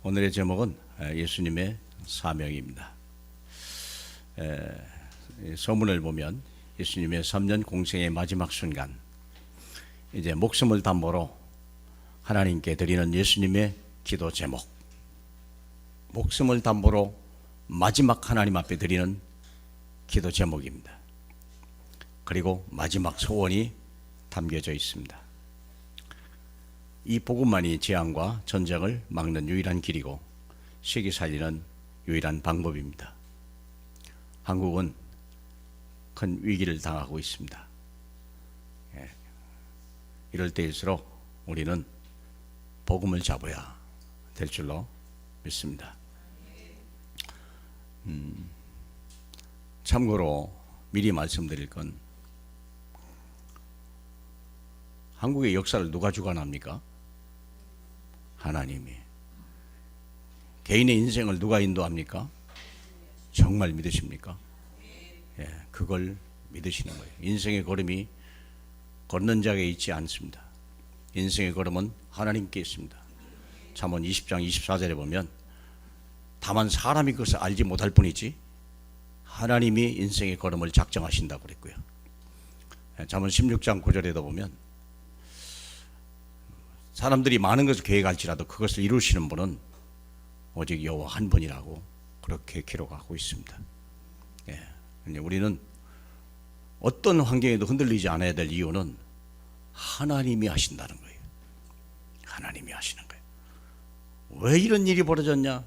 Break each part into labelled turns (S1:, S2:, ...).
S1: 오늘의 제목은 예수님의 사명입니다. 서문을 보면 예수님의 3년 공생의 마지막 순간, 이제 목숨을 담보로 하나님께 드리는 예수님의 기도 제목, 목숨을 담보로 마지막 하나님 앞에 드리는 기도 제목입니다. 그리고 마지막 소원이 담겨져 있습니다. 이 복음만이 재앙과 전쟁을 막는 유일한 길이고 세계 살리는 유일한 방법입니다. 한국은 큰 위기를 당하고 있습니다. 이럴 때일수록 우리는 복음을 잡아야 될 줄로 믿습니다. 참고로 미리 말씀드릴 건, 한국의 역사를 누가 주관합니까? 하나님이. 개인의 인생을 누가 인도합니까? 정말 믿으십니까? 그걸 믿으시는 거예요. 인생의 걸음이 걷는 자에게 있지 않습니다. 인생의 걸음은 하나님께 있습니다. 잠언 20장 24절에 보면, 다만 사람이 그것을 알지 못할 뿐이지 하나님이 인생의 걸음을 작정하신다고 그랬고요. 잠언 16장 9절에도 보면, 사람들이 많은 것을 계획할지라도 그것을 이루시는 분은 오직 여호와 한 분이라고 그렇게 기록하고 있습니다. 우리는 어떤 환경에도 흔들리지 않아야 될 이유는 하나님이 하신다는 거예요. 하나님이 하시는 거예요. 왜 이런 일이 벌어졌냐?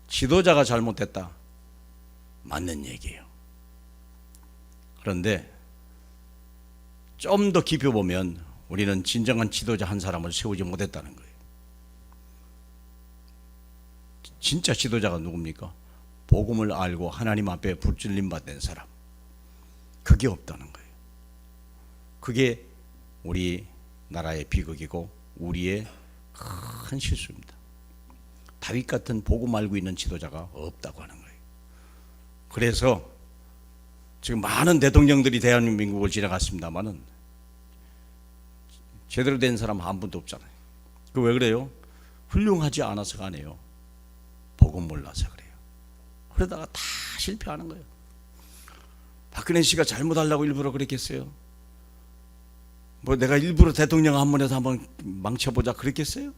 S1: 지도자가 잘못됐다. 맞는 얘기예요. 그런데 좀 더 깊이 보면 우리는 진정한 지도자 한 사람을 세우지 못했다는 거예요. 진짜 지도자가 누굽니까? 복음을 알고 하나님 앞에 붙들림 받는 사람. 그게 없다는 거예요. 그게 우리 나라의 비극이고 우리의 큰 실수입니다. 다윗 같은 복음 알고 있는 지도자가 없다고 하는 거예요. 그래서 지금 많은 대통령들이 대한민국을 지나갔습니다만은 제대로 된 사람 한 분도 없잖아요. 그 왜 그래요? 훌륭하지 않아서가 아니에요. 복음 몰라서 그래요. 그러다가 다 실패하는 거예요. 박근혜 씨가 잘못하려고 일부러 그랬겠어요? 뭐 내가 일부러 대통령 한 번에서 한번 망쳐보자 그랬겠어요?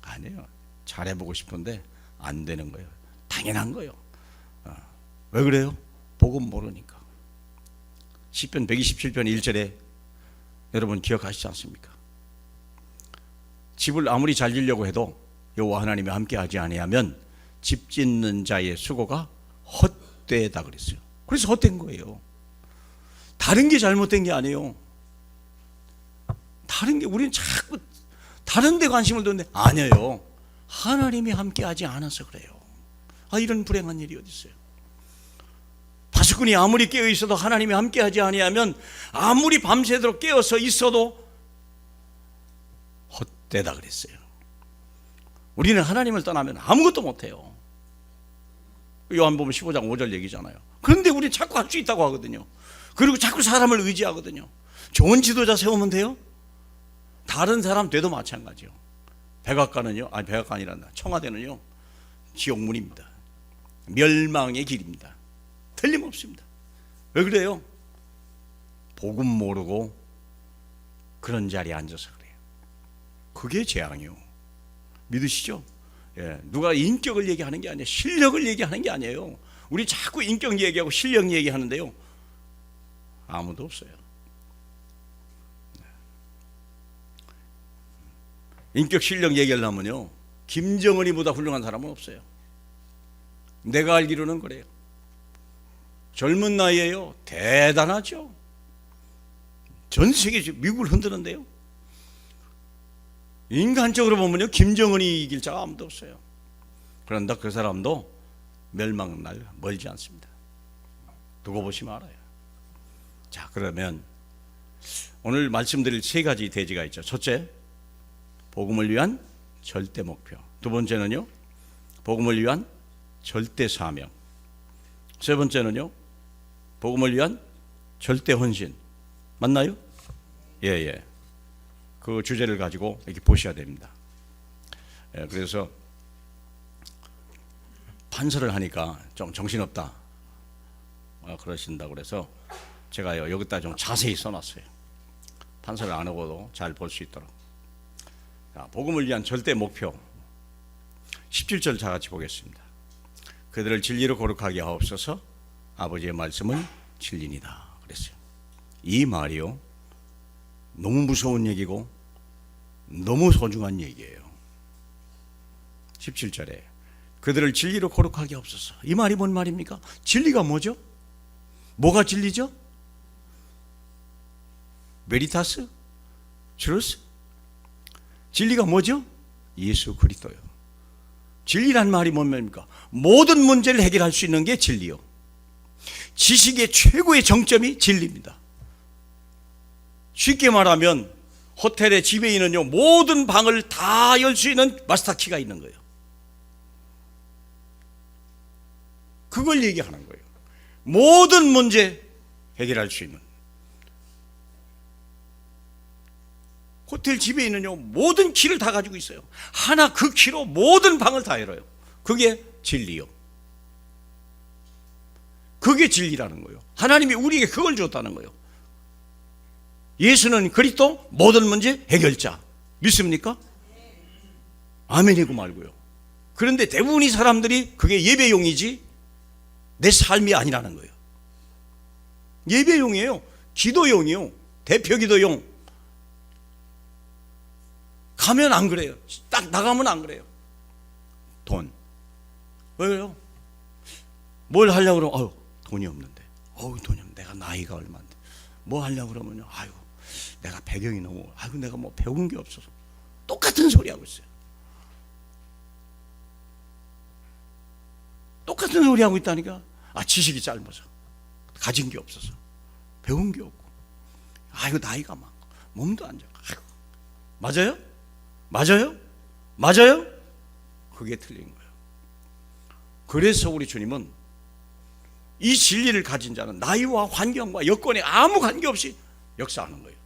S1: 아니에요. 잘해보고 싶은데 안 되는 거예요. 당연한 거예요. 왜 그래요? 복음 모르니까. 시편 127편 1절에 여러분 기억하시지 않습니까? 집을 아무리 잘 지려고 해도 여호와 하나님이 함께하지 아니하면 집 짓는 자의 수고가 헛되다 그랬어요. 그래서 헛된 거예요. 다른 게 잘못된 게 아니에요. 다른 게, 우리는 자꾸 다른 데 관심을 두는데 아니에요. 하나님이 함께하지 않아서 그래요. 이런 불행한 일이 어디 있어요? 파수꾼이 아무리 깨어 있어도 하나님이 함께하지 아니하면 아무리 밤새도록 깨어서 있어도 헛되다 그랬어요. 우리는 하나님을 떠나면 아무것도 못해요. 요한복음 15장 5절 얘기잖아요. 그런데 우리는 자꾸 할 수 있다고 하거든요. 그리고 자꾸 사람을 의지하거든요. 좋은 지도자 세우면 돼요? 다른 사람 돼도 마찬가지요. 백악관은요, 백악관이란다. 청와대는요, 지옥문입니다. 멸망의 길입니다. 틀림없습니다. 왜 그래요? 복음 모르고 그런 자리에 앉아서 그래요. 그게 재앙이요. 믿으시죠? 누가 인격을 얘기하는 게 아니에요. 실력을 얘기하는 게 아니에요. 우리 자꾸 인격 얘기하고 실력 얘기하는데요, 아무도 없어요. 인격 실력 얘기하려면요, 김정은이보다 훌륭한 사람은 없어요. 내가 알기로는 그래요. 젊은 나이에요, 대단하죠. 전 세계 미국을 흔드는데요. 인간적으로 보면요, 김정은이 이길 자가 아무도 없어요. 그런데 그 사람도 멸망날 멀지 않습니다. 두고 보시면 알아요. 자, 그러면 오늘 말씀드릴 세 가지 대지가 있죠. 첫째, 복음을 위한 절대 목표. 두 번째는요, 복음을 위한 절대 사명. 세 번째는요, 복음을 위한 절대 헌신. 맞나요? 예. 그 주제를 가지고 이렇게 보셔야 됩니다. 그래서 판서를 하니까 좀 정신없다 그러신다고 그래서 제가 여기다 좀 자세히 써놨어요. 판서를 안 하고도 잘 볼 수 있도록. 자, 복음을 위한 절대 목표 17절 다 같이 보겠습니다. 그들을 진리로 거룩하게 하옵소서. 아버지의 말씀은 진리니다 그랬어요. 이 말이요 너무 무서운 얘기고 너무 소중한 얘기예요. 17절에 그들을 진리로 거룩하게 하옵소서. 이 말이 뭔 말입니까? 진리가 뭐죠? 뭐가 진리죠? 베리타스? 트루스? 진리가 뭐죠? 예수 그리스도요. 진리란 말이 뭔 말입니까? 모든 문제를 해결할 수 있는 게 진리요. 지식의 최고의 정점이 진리입니다. 쉽게 말하면 호텔의 지배인은요 모든 방을 다 열 수 있는 마스터키가 있는 거예요. 그걸 얘기하는 거예요. 모든 문제 해결할 수 있는. 호텔 지배인은요 모든 키를 다 가지고 있어요. 하나 그 키로 모든 방을 다 열어요. 그게 진리요. 그게 진리라는 거예요. 하나님이 우리에게 그걸 줬다는 거예요. 예수는 그리스도 모든 문제 해결자. 믿습니까? 아멘이고 말고요. 그런데 대부분의 사람들이 그게 예배용이지 내 삶이 아니라는 거예요. 예배용이에요. 기도용이요. 대표 기도용. 가면 안 그래요. 딱 나가면 안 그래요. 돈. 왜요? 뭘 하려고 그러면 돈이 없는데. 돈이 없는데. 내가 나이가 얼마인데. 뭐 하려고 그러면요. 내가 배경이 너무 내가 뭐 배운 게 없어서. 똑같은 소리 하고 있어요. 똑같은 소리 하고 있다니까. 지식이 짧아서. 가진 게 없어서. 배운 게 없고. 나이가 많고. 몸도 안 좋고. 맞아요? 맞아요? 맞아요? 그게 틀린 거예요. 그래서 우리 주님은 이 진리를 가진 자는 나이와 환경과 여건에 아무 관계없이 역사하는 거예요.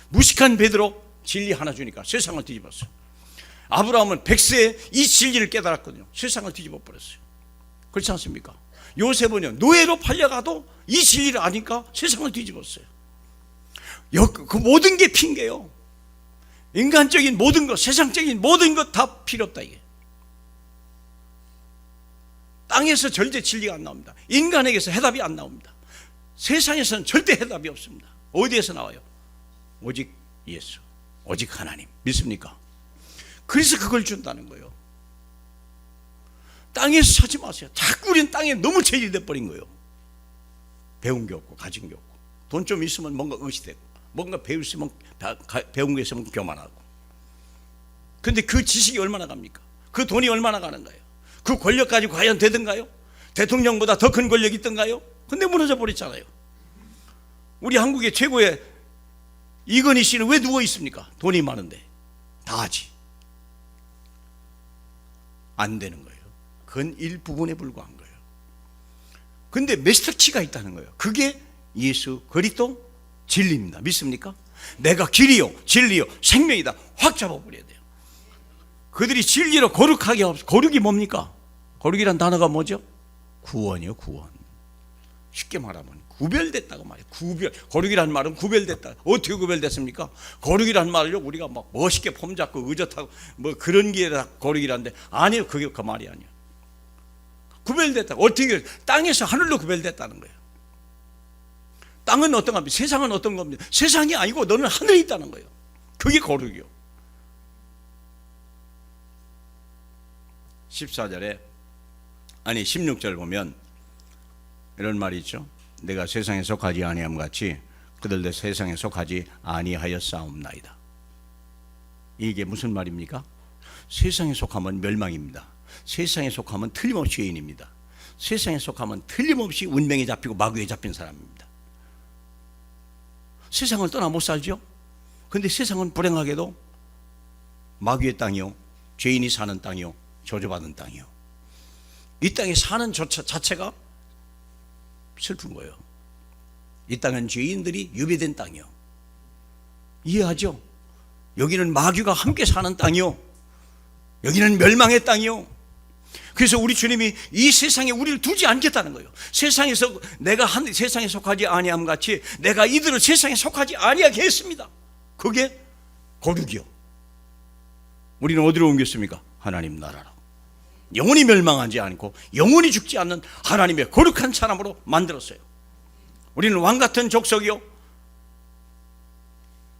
S1: 무식한 베드로 진리 하나 주니까 세상을 뒤집었어요. 아브라함은 100세에 이 진리를 깨달았거든요. 세상을 뒤집어 버렸어요. 그렇지 않습니까? 요셉은요 노예로 팔려가도 이 진리를 아니까 세상을 뒤집었어요. 그 모든 게 핑계요. 인간적인 모든 것, 세상적인 모든 것 다 필요 없다 이게. 땅에서 절대 진리가 안 나옵니다. 인간에게서 해답이 안 나옵니다. 세상에서는 절대 해답이 없습니다. 어디에서 나와요? 오직 예수, 오직 하나님. 믿습니까? 그래서 그걸 준다는 거예요. 땅에서 찾지 마세요. 자꾸 우리는 땅에 너무 체질돼 버린 거예요. 배운 게 없고 가진 게 없고 돈 좀 있으면 뭔가 의시되고 뭔가 배운 게 있으면 교만하고. 그런데 그 지식이 얼마나 갑니까? 그 돈이 얼마나 가는 거예요? 그 권력까지 과연 되던가요? 대통령보다 더 큰 권력이 있던가요? 근데 무너져 버렸잖아요. 우리 한국의 최고의 이건희 씨는 왜 누워 있습니까? 돈이 많은데 다 하지. 안 되는 거예요. 그건 일부분에 불과한 거예요. 근데 메시터키가 있다는 거예요. 그게 예수 그리스도 진리입니다. 믿습니까? 내가 길이요 진리요 생명이다 확 잡아버려야 돼요. 그들이 진리로 거룩하게 하옵소서. 거룩이 뭡니까? 거룩이란 단어가 뭐죠? 구원이요 구원. 쉽게 말하면 구별됐다고 말이에요. 거룩이란 말은 구별됐다. 어떻게 구별됐습니까? 거룩이란 말을요 우리가 막 멋있게 폼 잡고 의젓하고 뭐 그런 게 거룩이란데 아니요. 그게 그 말이 아니에요. 구별됐다. 어떻게 땅에서 하늘로 구별됐다는 거예요. 땅은 어떤 겁니까? 세상은 어떤 겁니까? 세상이 아니고 너는 하늘에 있다는 거예요. 그게 거룩이요. 14절에 16절 보면 이런 말이 있죠. 내가 세상에 속하지 아니함 같이 그들도 세상에 속하지 아니하였사옵나이다. 이게 무슨 말입니까? 세상에 속하면 멸망입니다. 세상에 속하면 틀림없이 죄인입니다. 세상에 속하면 틀림없이 운명에 잡히고 마귀에 잡힌 사람입니다. 세상을 떠나 못 살죠. 그런데 세상은 불행하게도 마귀의 땅이요 죄인이 사는 땅이요 저주받은 땅이요. 이 땅에 사는 자체가 슬픈 거예요. 이 땅은 죄인들이 유배된 땅이요. 이해하죠? 여기는 마귀가 함께 사는 땅이요. 여기는 멸망의 땅이요. 그래서 우리 주님이 이 세상에 우리를 두지 않겠다는 거예요. 세상에서 내가 세상에 속하지 아니함 같이 내가 이들을 세상에 속하지 아니하게 했습니다. 그게 거룩이요. 우리는 어디로 옮겼습니까? 하나님 나라로. 영원히 멸망하지 않고 영원히 죽지 않는 하나님의 거룩한 사람으로 만들었어요. 우리는 왕같은 족속이요,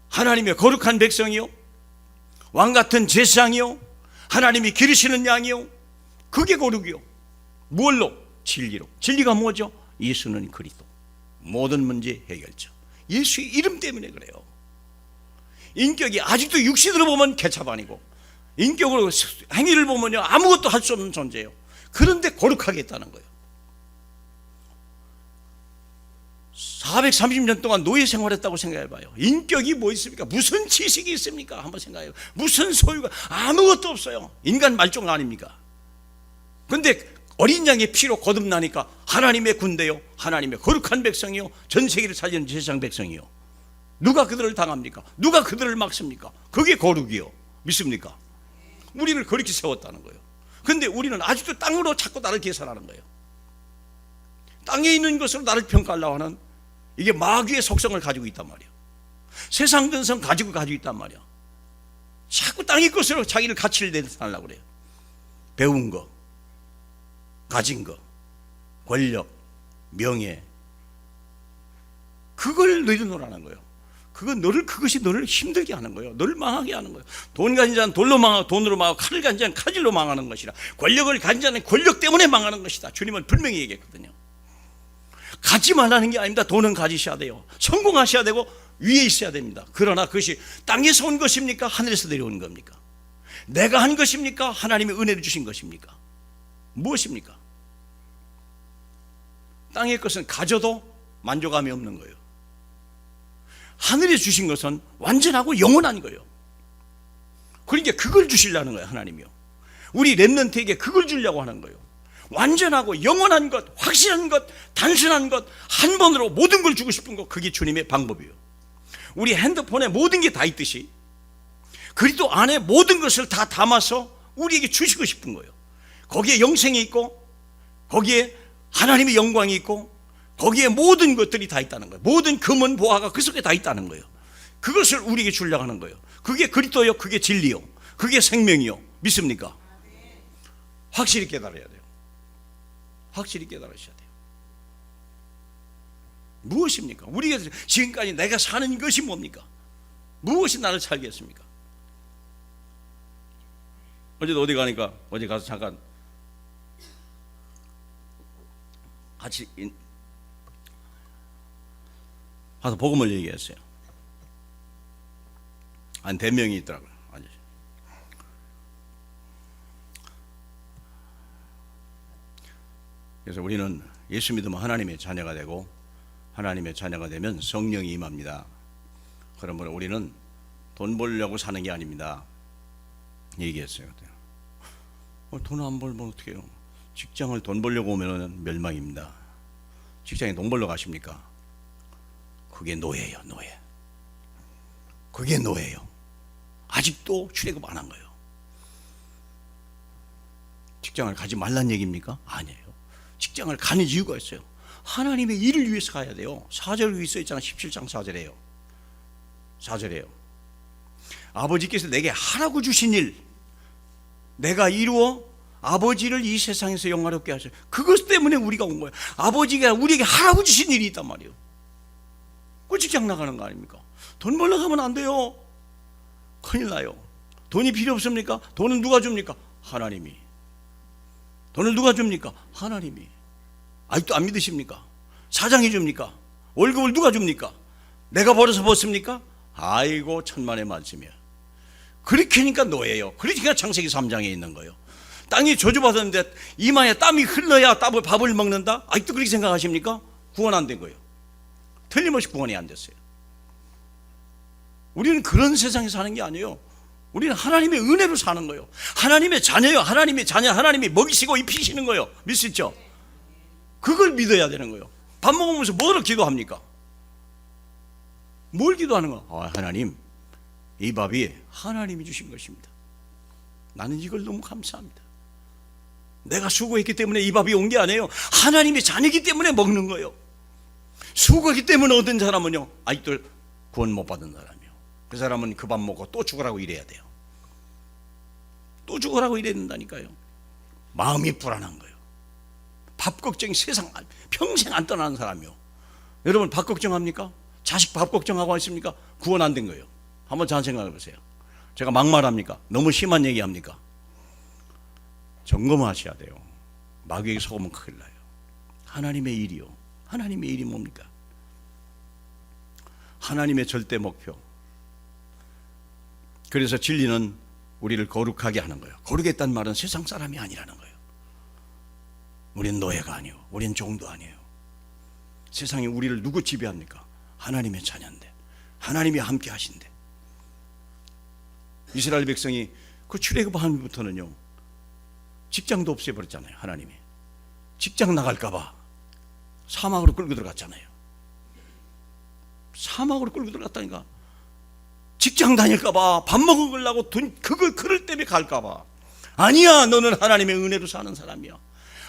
S1: 하나님의 거룩한 백성이요, 왕같은 제사장이요, 하나님이 기르시는 양이요. 그게 거룩이요. 무엇로? 진리로. 진리가 뭐죠? 예수는 그리스도, 모든 문제 해결자. 예수의 이름 때문에 그래요. 인격이 아직도 육신으로 보면 개차반이고 인격으로 행위를 보면요 아무것도 할 수 없는 존재예요. 그런데 거룩하게 했다는 거예요. 430년 동안 노예 생활했다고 생각해봐요. 인격이 뭐 있습니까? 무슨 지식이 있습니까? 한번 생각해요. 무슨 소유가? 아무것도 없어요. 인간 말종 아닙니까? 그런데 어린 양의 피로 거듭나니까 하나님의 군대요, 하나님의 거룩한 백성이요, 전 세계를 살리는 제사장 백성이요. 누가 그들을 당합니까? 누가 그들을 막습니까? 그게 거룩이요. 믿습니까? 우리를 그렇게 세웠다는 거예요. 그런데 우리는 아직도 땅으로 자꾸 나를 계산하는 거예요. 땅에 있는 것으로 나를 평가하려고 하는, 이게 마귀의 속성을 가지고 있단 말이에요. 세상 근성 가지고 있단 말이에요. 자꾸 땅의 것으로 자기를 가치를 내세우려고 그래요. 배운 거, 가진 거, 권력, 명예, 그걸 내려놓으라는 거예요. 그것이 너를 힘들게 하는 거예요. 너를 망하게 하는 거예요. 돈 가진 자는 돈으로 망하고, 칼을 가진 자는 칼질로 망하는 것이라, 권력을 가진 자는 권력 때문에 망하는 것이다. 주님은 분명히 얘기했거든요. 가지 말라는 게 아닙니다. 돈은 가지셔야 돼요. 성공하셔야 되고 위에 있어야 됩니다. 그러나 그것이 땅에서 온 것입니까? 하늘에서 내려온 겁니까? 내가 한 것입니까? 하나님의 은혜를 주신 것입니까? 무엇입니까? 땅의 것은 가져도 만족함이 없는 거예요. 하늘에 주신 것은 완전하고 영원한 거예요. 그러니까 그걸 주시려는 거예요. 하나님이요. 우리 렘넌트에게 그걸 주려고 하는 거예요. 완전하고 영원한 것, 확실한 것, 단순한 것, 한 번으로 모든 걸 주고 싶은 것, 그게 주님의 방법이에요. 우리 핸드폰에 모든 게 다 있듯이 그리스도 안에 모든 것을 다 담아서 우리에게 주시고 싶은 거예요. 거기에 영생이 있고, 거기에 하나님의 영광이 있고, 거기에 모든 것들이 다 있다는 거예요. 모든 금은 보화가 그 속에 다 있다는 거예요. 그것을 우리에게 주려고 하는 거예요. 그게 그리스도요, 그게 진리요, 그게 생명이요. 믿습니까? 확실히 깨달아야 돼요. 확실히 깨달으셔야 돼요. 무엇입니까? 우리가 지금까지 내가 사는 것이 뭡니까? 무엇이 나를 살게 했습니까? 어제도 어디 가니까, 어제 가서 잠깐 같이 가서 복음을 얘기했어요. 한 대명이 있더라고요. 그래서 우리는 예수 믿으면 하나님의 자녀가 되고, 하나님의 자녀가 되면 성령이 임합니다. 그러므로 우리는 돈 벌려고 사는 게 아닙니다. 얘기했어요. 돈 안 벌면 어떻게 해요? 직장을 돈 벌려고 오면 멸망입니다. 직장에 돈 벌러 가십니까? 그게 노예예요. 노예. 그게 노예예요. 아직도 출애굽 안 한 거예요. 직장을 가지 말란 얘기입니까? 아니에요. 직장을 가는 이유가 있어요. 하나님의 일을 위해서 가야 돼요. 4절 위에 써 있잖아. 17장 4절에요. 4절에요. 아버지께서 내게 하라고 주신 일, 내가 이루어 아버지를 이 세상에서 영화롭게 하셔요. 그것 때문에 우리가 온 거예요. 아버지가 우리에게 하라고 주신 일이 있단 말이에요. 그 직장 나가는 거 아닙니까? 돈 벌러 가면 안 돼요. 큰일 나요. 돈이 필요 없습니까? 돈은 누가 줍니까? 하나님이. 돈을 누가 줍니까? 하나님이. 아직도 안 믿으십니까? 사장이 줍니까? 월급을 누가 줍니까? 내가 벌어서 벗습니까? 아이고, 천만의 말씀이야. 그렇게 하니까 노예요. 그러니까 창세기 3장에 있는 거예요. 땅이 저주받았는데 이마에 땀이 흘러야 밥을 먹는다? 아직도 그렇게 생각하십니까? 구원 안 된 거예요. 틀림없이 구원이 안 됐어요. 우리는 그런 세상에 사는 게 아니에요. 우리는 하나님의 은혜로 사는 거예요. 하나님의 자녀요. 하나님의 자녀, 하나님이 먹이시고 입히시는 거예요. 믿으시죠? 그걸 믿어야 되는 거예요. 밥 먹으면서 뭐를 기도합니까? 뭘 기도하는 거야? 하나님, 이 밥이 하나님이 주신 것입니다. 나는 이걸 너무 감사합니다. 내가 수고했기 때문에 이 밥이 온 게 아니에요. 하나님의 자녀이기 때문에 먹는 거예요. 수고했기 때문에 얻은 사람은요, 아직도 구원 못 받은 사람이요. 그 사람은 그 밥 먹고 또 죽으라고 일해야 돼요. 또 죽으라고 일해야 된다니까요. 마음이 불안한 거예요. 밥 걱정이 세상 평생 안 떠나는 사람이요. 여러분 밥 걱정합니까? 자식 밥 걱정하고 있습니까? 구원 안 된 거예요. 한번 잘 생각해 보세요. 제가 막말합니까? 너무 심한 얘기합니까? 점검하셔야 돼요. 마귀에게 속으면 큰일 나요. 하나님의 일이요. 하나님의 일이 뭡니까? 하나님의 절대 목표. 그래서 진리는 우리를 거룩하게 하는 거예요. 거룩했다는 말은 세상 사람이 아니라는 거예요. 우린 노예가 아니에요. 우린 종도 아니에요. 세상에 우리를 누구 지배합니까? 하나님의 자녀인데, 하나님이 함께 하신대. 이스라엘 백성이 그 출애굽하면부터는요, 직장도 없애버렸잖아요. 하나님이 직장 나갈까봐 사막으로 끌고 들어갔잖아요. 사막으로 끌고 들어갔다니까. 직장 다닐까봐, 밥 먹으려고 그걸 그럴 때문에 갈까봐. 아니야, 너는 하나님의 은혜로 사는 사람이야.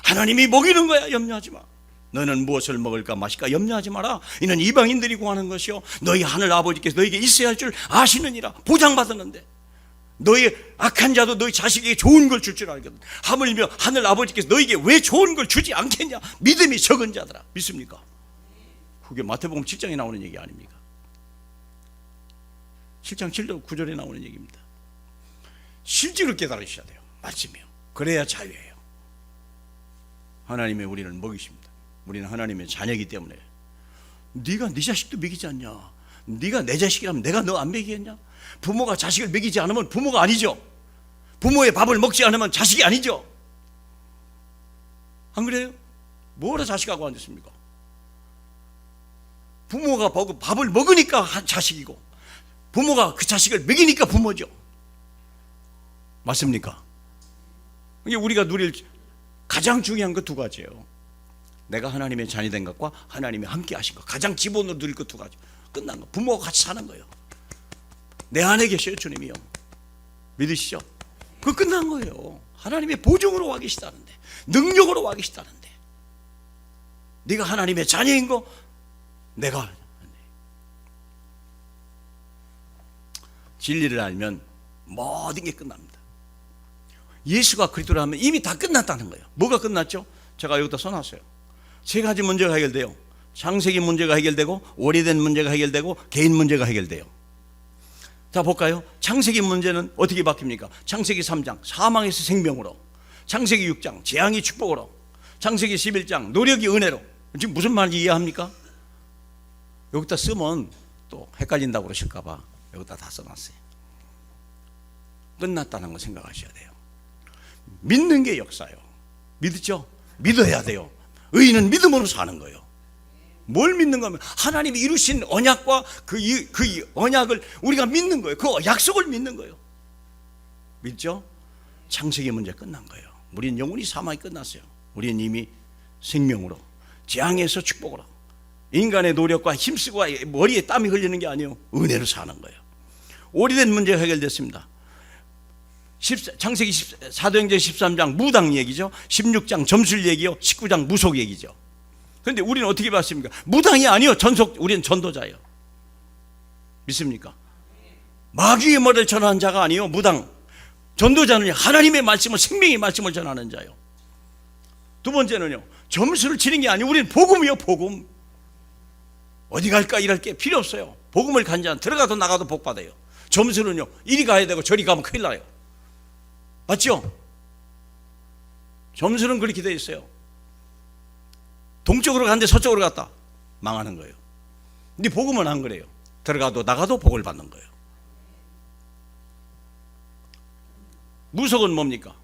S1: 하나님이 먹이는 거야. 염려하지 마. 너는 무엇을 먹을까 마실까 염려하지 마라. 이는 이방인들이 구하는 것이요, 너희 하늘 아버지께서 너에게 있어야 할 줄 아시느니라. 보장받았는데 너희 악한 자도 너희 자식에게 좋은 걸 줄 줄 알거든. 하물며 하늘 아버지께서 너에게 왜 좋은 걸 주지 않겠냐. 믿음이 적은 자들아. 믿습니까? 그게 마태복음 7장에 나오는 얘기 아닙니까? 7장 7절 9절에 나오는 얘기입니다. 실제로 깨달으셔야 돼요. 말씀이요. 그래야 자유예요. 하나님의 우리를 먹이십니다. 우리는 하나님의 자녀이기 때문에. 네가 네 자식도 먹이지 않냐? 네가 내 자식이라면 내가 너 안 먹이겠냐? 부모가 자식을 먹이지 않으면 부모가 아니죠. 부모의 밥을 먹지 않으면 자식이 아니죠. 안 그래요? 뭐라 자식하고 앉았습니까? 부모가 밥을 먹으니까 자식이고, 부모가 그 자식을 먹이니까 부모죠. 맞습니까? 이게 우리가 누릴 가장 중요한 거 두 가지예요. 내가 하나님의 자녀 된 것과 하나님이 함께 하신 것, 가장 기본으로 누릴 것 두 가지. 끝난 거. 부모가 같이 사는 거예요. 내 안에 계셔요, 주님이요. 믿으시죠? 그거 끝난 거예요. 하나님의 보증으로 와 계시다는데, 능력으로 와 계시다는데, 네가 하나님의 자녀인 거, 내가 진리를 알면 모든 게 끝납니다. 예수가 그리스도를 하면 이미 다 끝났다는 거예요. 뭐가 끝났죠? 제가 여기다 써놨어요. 세 가지 문제가 해결돼요. 창세기 문제가 해결되고, 오래된 문제가 해결되고, 개인 문제가 해결돼요. 자, 볼까요? 창세기 문제는 어떻게 바뀝니까? 창세기 3장 사망에서 생명으로, 창세기 6장 재앙이 축복으로, 창세기 11장 노력이 은혜로. 지금 무슨 말인지 이해합니까? 여기다 쓰면 또 헷갈린다고 그러실까 봐 여기다 다 써놨어요. 끝났다는 거 생각하셔야 돼요. 믿는 게 역사예요. 믿죠? 믿어야 돼요. 의인은 믿음으로 사는 거예요. 뭘 믿는 거면 하나님이 이루신 언약과 그 언약을 우리가 믿는 거예요. 그 약속을 믿는 거예요. 믿죠? 창세기 문제 끝난 거예요. 우리는 영원히 사망이 끝났어요. 우리는 이미 생명으로, 재앙에서 축복으로, 인간의 노력과 힘쓰고 머리에 땀이 흘리는 게 아니에요. 은혜로 사는 거예요. 오래된 문제가 해결됐습니다. 창세기 사도행전 13장 무당 얘기죠. 16장 점술 얘기요. 19장 무속 얘기죠. 그런데 우리는 어떻게 봤습니까? 무당이 아니요, 우리는 전도자예요. 믿습니까? 마귀의 머리를 전하는 자가 아니요, 무당. 전도자는 하나님의 말씀을, 생명의 말씀을 전하는 자요. 두 번째는요, 점수를 치는 게 아니고 우리는 복음이요, 복음. 어디 갈까 일할 게 필요 없어요. 복음을 간 자는 들어가도 나가도 복 받아요. 점수는요, 이리 가야 되고 저리 가면 큰일 나요. 맞죠? 점수는 그렇게 되어 있어요. 동쪽으로 갔는데 서쪽으로 갔다, 망하는 거예요. 근데 복음은 안 그래요. 들어가도 나가도 복을 받는 거예요. 무속은 뭡니까?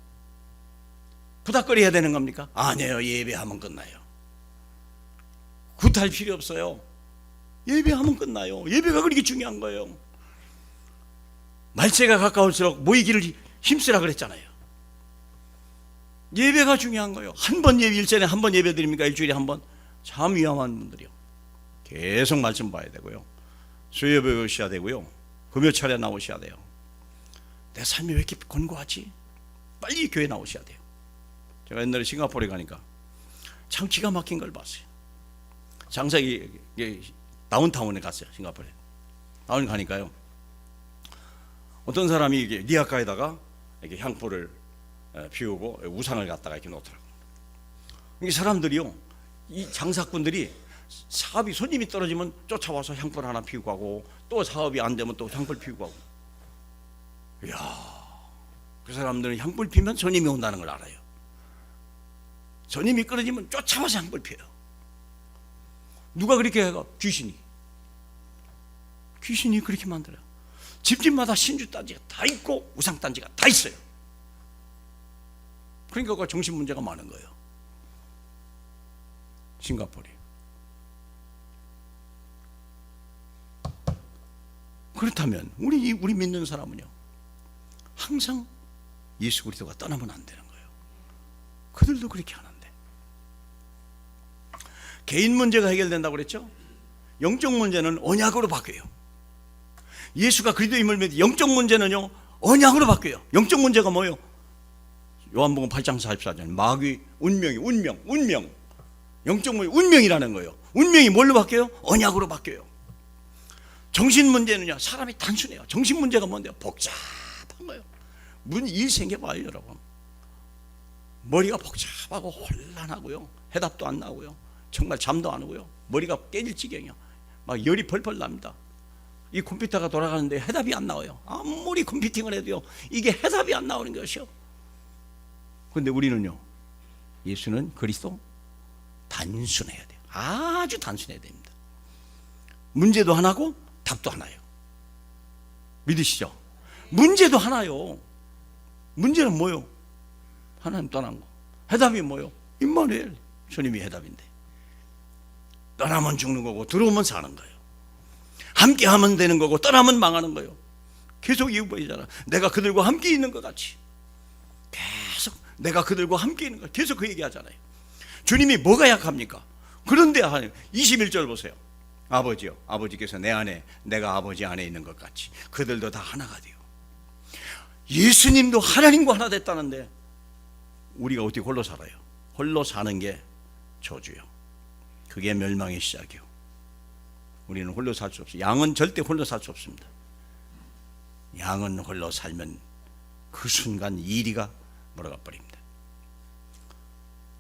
S1: 부닥거리 해야 되는 겁니까? 아니에요. 예배하면 끝나요. 굿할 필요 없어요. 예배하면 끝나요. 예배가 그렇게 중요한 거예요. 말세가 가까울수록 모이기를 힘쓰라 그랬잖아요. 예배가 중요한 거예요. 한 번 예배, 일전에 한 번 예배 드립니까? 일주일에 한 번? 참 위험한 분들이요. 계속 말씀 봐야 되고요. 수요 배우셔야 되고요. 금요철에 나오셔야 돼요. 내 삶이 왜 이렇게 권고하지? 빨리 교회 나오셔야 돼요. 제가 옛날에 싱가포르에 가니까 참 기가 막힌 걸 봤어요. 장사기 다운타운에 갔어요. 싱가포르에 다운 가니까요, 어떤 사람이 이게 리아카에다가 이렇게 향불을 피우고 우상을 갖다가 이렇게 놓더라고요. 이 사람들이요, 이 장사꾼들이 사업이 손님이 떨어지면 쫓아와서 향불 하나 피우고 하고, 또 사업이 안 되면 또 향불 피우고 하고. 이야, 그 사람들은 향불 피면 손님이 온다는 걸 알아요. 손님이 끊어지면 쫓아와서 향불 피워요. 누가 그렇게 해가? 귀신이 그렇게 만들어요. 집집마다 신주단지가 다 있고 우상단지가 다 있어요. 그러니까 그 정신 문제가 많은 거예요. 싱가포르에. 그렇다면 우리 믿는 사람은요, 항상 예수 그리스도가 떠나면 안 되는 거예요. 그들도 그렇게 하는데, 개인 문제가 해결된다고 그랬죠? 영적 문제는 언약으로 바뀌어요. 예수가 그리스도임을 믿는 영적 문제는요, 언약으로 바뀌어요. 영적 문제가 뭐예요? 요한복음 8장 44절, 마귀 운명. 영적 문제 운명이라는 거예요. 운명이 뭘로 바뀌어요? 언약으로 바뀌어요. 정신 문제는요, 사람이 단순해요. 정신 문제가 뭔데요? 복잡한 거예요. 무슨 일 생겨봐요, 여러분. 머리가 복잡하고 혼란하고요, 해답도 안 나오고요, 정말 잠도 안 오고요, 머리가 깨질 지경이요, 막 열이 펄펄 납니다. 이 컴퓨터가 돌아가는데 해답이 안 나와요. 아무리 컴퓨팅을 해도요, 이게 해답이 안 나오는 것이요. 그런데 우리는요, 예수는 그리스도 단순해야 돼요. 아주 단순해야 됩니다. 문제도 하나고 답도 하나요. 믿으시죠? 문제도 하나요. 문제는 뭐요? 하나님 떠난 거. 해답이 뭐요? 임마누엘, 주님이 해답인데. 떠나면 죽는 거고 들어오면 사는 거예요. 함께 하면 되는 거고 떠나면 망하는 거예요. 계속 이어보이잖아. 내가 그들과 함께 있는 것 같이. 계속 내가 그들과 함께 있는 것, 계속 그 얘기하잖아요. 주님이 뭐가 약합니까? 그런데 21절 보세요. 아버지요, 아버지께서 내 안에, 내가 아버지 안에 있는 것 같이 그들도 다 하나가 돼요. 예수님도 하나님과 하나 됐다는데 우리가 어떻게 홀로 살아요? 홀로 사는 게 저주요. 그게 멸망의 시작이요. 우리는 홀로 살 수 없어요. 양은 절대 홀로 살 수 없습니다. 양은 홀로 살면 그 순간 이리가 몰아가 버립니다.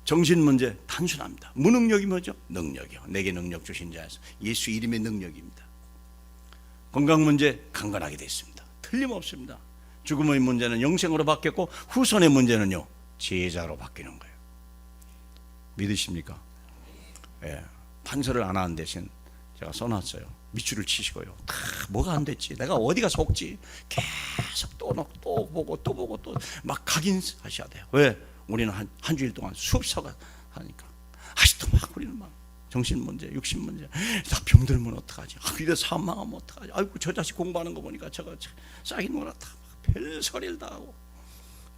S1: 정신 문제 단순합니다. 무능력이 뭐죠? 능력이요. 내게 능력 주신 자에서 예수 이름의 능력입니다. 건강 문제 강건하게 되어 있습니다. 틀림없습니다. 죽음의 문제는 영생으로 바뀌었고 후손의 문제는요, 제자로 바뀌는 거예요. 믿으십니까? 예, 판서를 안 하는 대신 제가 써놨어요. 밑줄을 치시고요. 다 뭐가 안 됐지, 내가 어디가 속지, 계속 또 보고 또 막 각인하셔야 돼요. 왜? 우리는 한 주일 동안 수업사가 하니까 아직도 막 우리는 막 정신 문제, 육신 문제, 다 병들면 어떡하지? 이래 사망하면 어떡하지? 아이고 저 자식 공부하는 거 보니까 저거 싹인 거라다 별 소리를 다 하고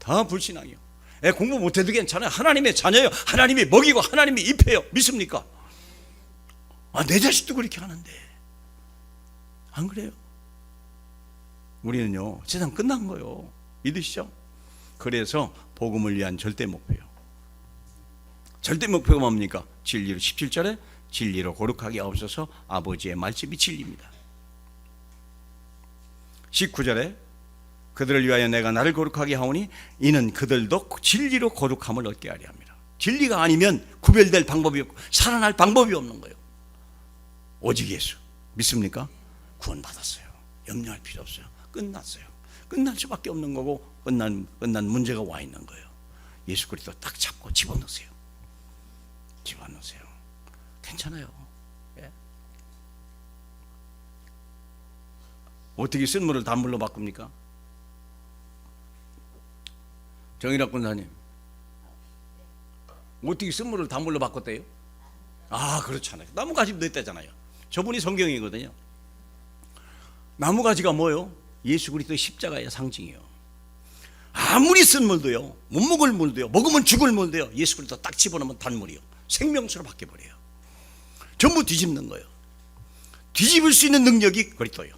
S1: 다 불신앙이요. 애 공부 못해도 괜찮아요. 하나님의 자녀예요. 하나님이 먹이고 하나님이 입혀요. 믿습니까? 내 자식도 그렇게 하는데 안 그래요? 우리는요, 세상 끝난 거예요. 믿으시죠? 그래서 복음을 위한 절대 목표요. 절대 목표가 뭡니까? 진리로, 17절에 진리로 거룩하게 하옵소서. 아버지의 말씀이 진리입니다. 19절에 그들을 위하여 내가 나를 거룩하게 하오니 이는 그들도 진리로 거룩함을 얻게 하려 합니다. 진리가 아니면 구별될 방법이 없고 살아날 방법이 없는 거예요. 오직 예수. 믿습니까? 구원받았어요. 염려할 필요 없어요. 끝났어요. 끝날 수밖에 없는 거고 끝난 문제가 와 있는 거예요. 예수 그리스도 딱 잡고 집어넣으세요. 집어넣으세요. 괜찮아요. 예? 어떻게 쓴물을 단물로 바꿉니까? 정일학 군사님, 어떻게 쓴물을 단물로 바꿨대요? 그렇잖아요. 나무가지 넣었다잖아요. 저분이 성경이거든요. 나무가지가 뭐요? 예수 그리스도의 십자가의 상징이요. 아무리 쓴 물도요, 못 먹을 물도요, 먹으면 죽을 물도요, 예수 그리스도 딱 집어넣으면 단물이요, 생명수로 바뀌어버려요. 전부 뒤집는 거예요. 뒤집을 수 있는 능력이 그리스도예요.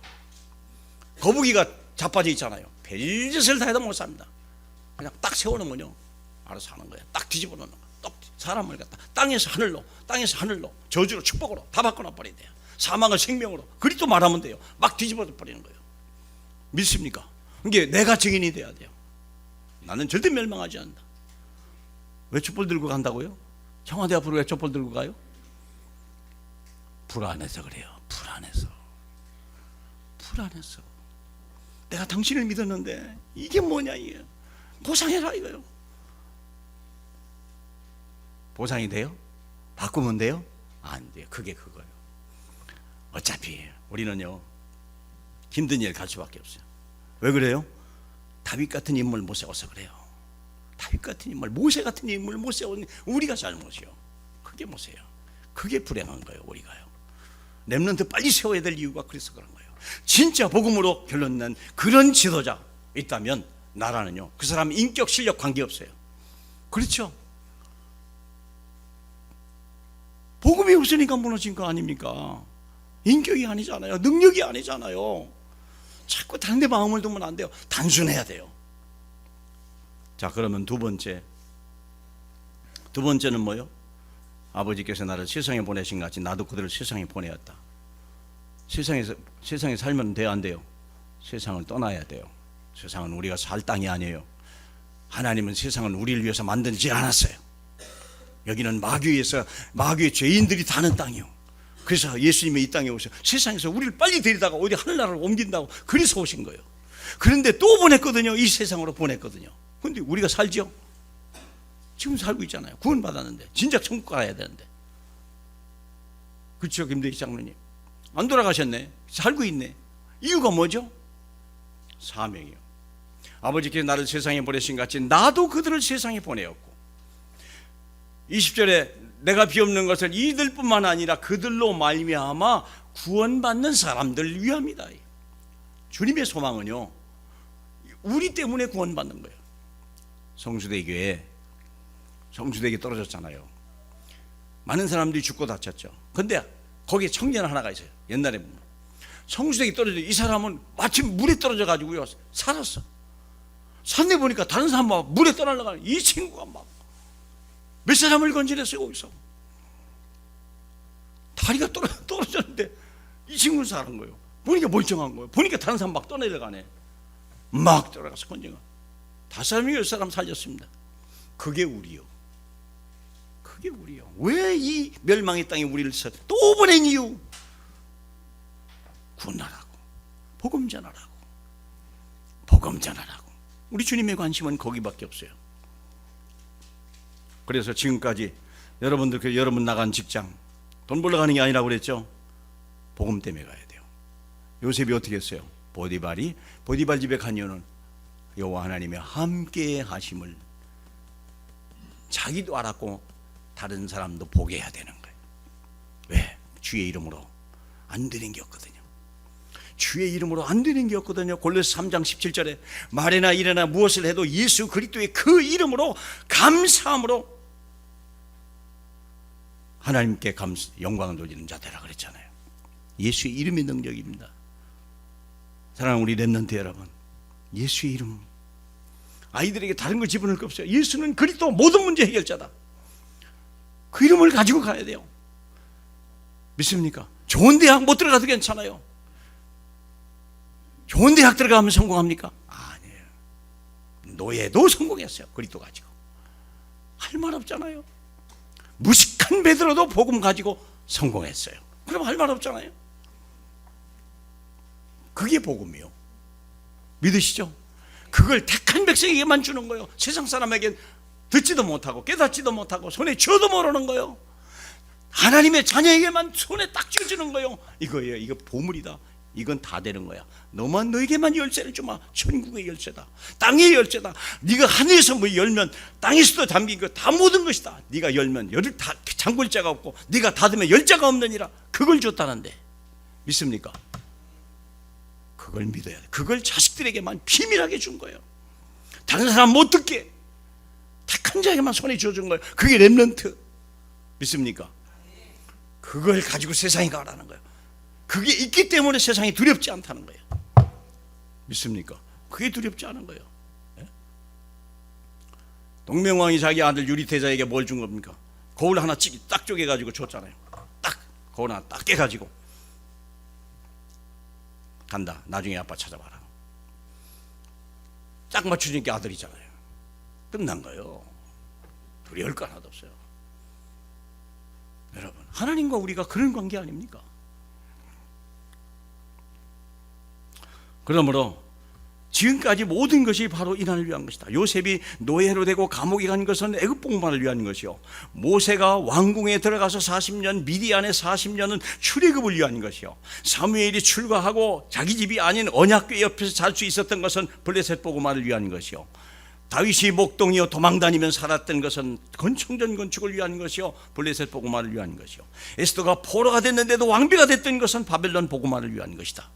S1: 거북이가 자빠져 있잖아요. 별짓을 다 해도 못 삽니다. 그냥 딱 세워놓으면요 알아서 하는 거예요. 딱 뒤집어 놓는 거예요. 딱 사람을 갖다 땅에서 하늘로, 땅에서 하늘로, 저주로 축복으로 다 바꿔놔 버려야 돼요. 사망을 생명으로 그리 또 말하면 돼요. 막 뒤집어 버리는 거예요. 믿습니까? 이게 내가 증인이 돼야 돼요. 나는 절대 멸망하지 않는다. 왜 촛불 들고 간다고요? 청와대 앞으로 왜 촛불 들고 가요? 불안해서 그래요. 불안해서. 내가 당신을 믿었는데 이게 뭐냐 이게. 보상해라 이거요. 보상이 돼요? 바꾸면 돼요? 안 돼요. 그게 그거예요. 어차피 우리는요 힘든 일 갈 수밖에 없어요. 왜 그래요? 다윗 같은 인물 못 세워서 그래요. 다윗 같은 인물, 모세 같은 인물 못 세운 우리가 잘못이요. 그게 뭐세요? 그게 불행한 거예요. 우리가요. 렘넌트 빨리 세워야 될 이유가 그래서 그런 거예요. 진짜 복음으로 결론 난 그런 지도자 있다면 나라는요 그 사람 인격 실력 관계없어요. 그렇죠? 복음이 없으니까 무너진 거 아닙니까? 인격이 아니잖아요. 능력이 아니잖아요. 자꾸 다른 데 마음을 두면 안 돼요. 단순해야 돼요. 자, 그러면 두 번째는 뭐요? 아버지께서 나를 세상에 보내신 것 같이 나도 그들을 세상에 보내었다. 세상에 살면 돼요, 안 돼요? 세상을 떠나야 돼요. 세상은 우리가 살 땅이 아니에요. 하나님은 세상을 우리를 위해서 만들지 않았어요. 여기는 마귀의 죄인들이 사는 땅이요. 그래서 예수님이 이 땅에 오셔 세상에서 우리를 빨리 데리다가 어디 하늘나라로 옮긴다고 그래서 오신 거예요. 그런데 또 보냈거든요. 이 세상으로 보냈거든요. 그런데 우리가 살죠? 지금 살고 있잖아요. 구원받았는데 진작 천국 가야 되는데. 그렇죠, 김대희 장로님? 안 돌아가셨네. 살고 있네. 이유가 뭐죠? 사명이요. 아버지께서 나를 세상에 보내신 것 같이 나도 그들을 세상에 보내었고 20절에 내가 비옵는 것을 이들뿐만 아니라 그들로 말미암아 구원받는 사람들 위함이다. 주님의 소망은요 우리 때문에 구원받는 거예요. 성수대교에 떨어졌잖아요. 많은 사람들이 죽고 다쳤죠. 근데 거기에 청년 하나가 있어요. 옛날에 보면 성수대교에 떨어져 이 사람은 마침 물에 떨어져 가지고요 살았어. 산에 보니까 다른 사람 막 물에 떠나려가는 이 친구가 막 몇 사람을 건져냈어요. 거기서 다리가 떨어졌는데 이 친구는 사는 거예요. 보니까 멀쩡한 거예요. 보니까 다른 사람 막 떠내려가네. 막 들어가서 건져가 5사람이 10사람 살렸습니다. 그게 우리요. 왜 이 멸망의 땅에 우리를 또 보낸 이유? 구원하라고, 복음 전하라고. 우리 주님의 관심은 거기밖에 없어요. 그래서 지금까지 여러분 나간 직장 돈 벌러 가는 게 아니라고 그랬죠. 복음 때문에 가야 돼요. 요셉이 어떻게 했어요? 보디발 집에 간 이유는 여호와 하나님의 함께 하심을 자기도 알았고 다른 사람도 보게 해야 되는 거예요. 왜? 주의 이름으로 안 되는 게 없거든요. 골로새 3장 17절에 말이나 일이나 무엇을 해도 예수 그리스도의 그 이름으로 감사함으로 하나님께 영광을 돌리는 자들이라 그랬잖아요. 예수의 이름이 능력입니다. 사랑하는 우리 렘넌트 여러분, 예수의 이름, 아이들에게 다른 걸 집어넣을 거 없어요. 예수는 그리스도 모든 문제 해결자다. 그 이름을 가지고 가야 돼요. 믿습니까? 좋은 대학 못 들어가도 괜찮아요. 좋은 대학 들어가면 성공합니까? 아니에요. 노예도 성공했어요. 그리스도 가지고. 할 말 없잖아요. 무식한 베드로도 복음 가지고 성공했어요. 그럼 할 말 없잖아요. 그게 복음이요. 믿으시죠? 그걸 택한 백성에게만 주는 거예요. 세상 사람에겐 듣지도 못하고 깨닫지도 못하고 손에 쥐어도 모르는 거예요. 하나님의 자녀에게만 손에 딱 쥐어주는 거예요. 이거예요. 이거 보물이다. 이건 다 되는 거야. 너에게만 열쇠를 주마. 천국의 열쇠다. 땅의 열쇠다. 네가 하늘에서 뭐 열면 땅에서도 담긴 거 다 모든 것이다. 네가 열면 열을 다 잠글 자가 없고 네가 닫으면 열 자가 없느니라. 그걸 줬다는데 믿습니까? 그걸 믿어야 돼. 그걸 자식들에게만 비밀하게 준 거예요. 다른 사람 못 듣게 택한 자에게만 손에 쥐어준 거예요. 그게 렘넌트. 믿습니까? 그걸 가지고 세상에 가라는 거예요. 그게 있기 때문에 세상이 두렵지 않다는 거예요. 믿습니까? 그게 두렵지 않은 거예요. 동명왕이 자기 아들 유리태자에게 뭘 준 겁니까? 거울 하나 딱 쪼개가지고 줬잖아요. 딱 거울 하나 딱 깨가지고 간다. 나중에 아빠 찾아봐라. 딱 맞추니까 아들이잖아요. 끝난 거예요. 두려울 거 하나도 없어요. 여러분, 하나님과 우리가 그런 관계 아닙니까? 그러므로 지금까지 모든 것이 바로 이난을 위한 것이다. 요셉이 노예로 되고 감옥에 간 것은 애굽 복음만을 위한 것이요, 모세가 왕궁에 들어가서 40년, 미디안에 40년은 출애굽을 위한 것이요, 사무엘이 출가하고 자기 집이 아닌 언약궤 옆에서 잘 수 있었던 것은 블레셋 복음만을 위한 것이요, 다윗이 목동이요 도망다니면 살았던 것은 건청전 건축을 위한 것이요, 블레셋 복음만을 위한 것이요, 에스더가 포로가 됐는데도 왕비가 됐던 것은 바벨론 복음만을 위한 것이다.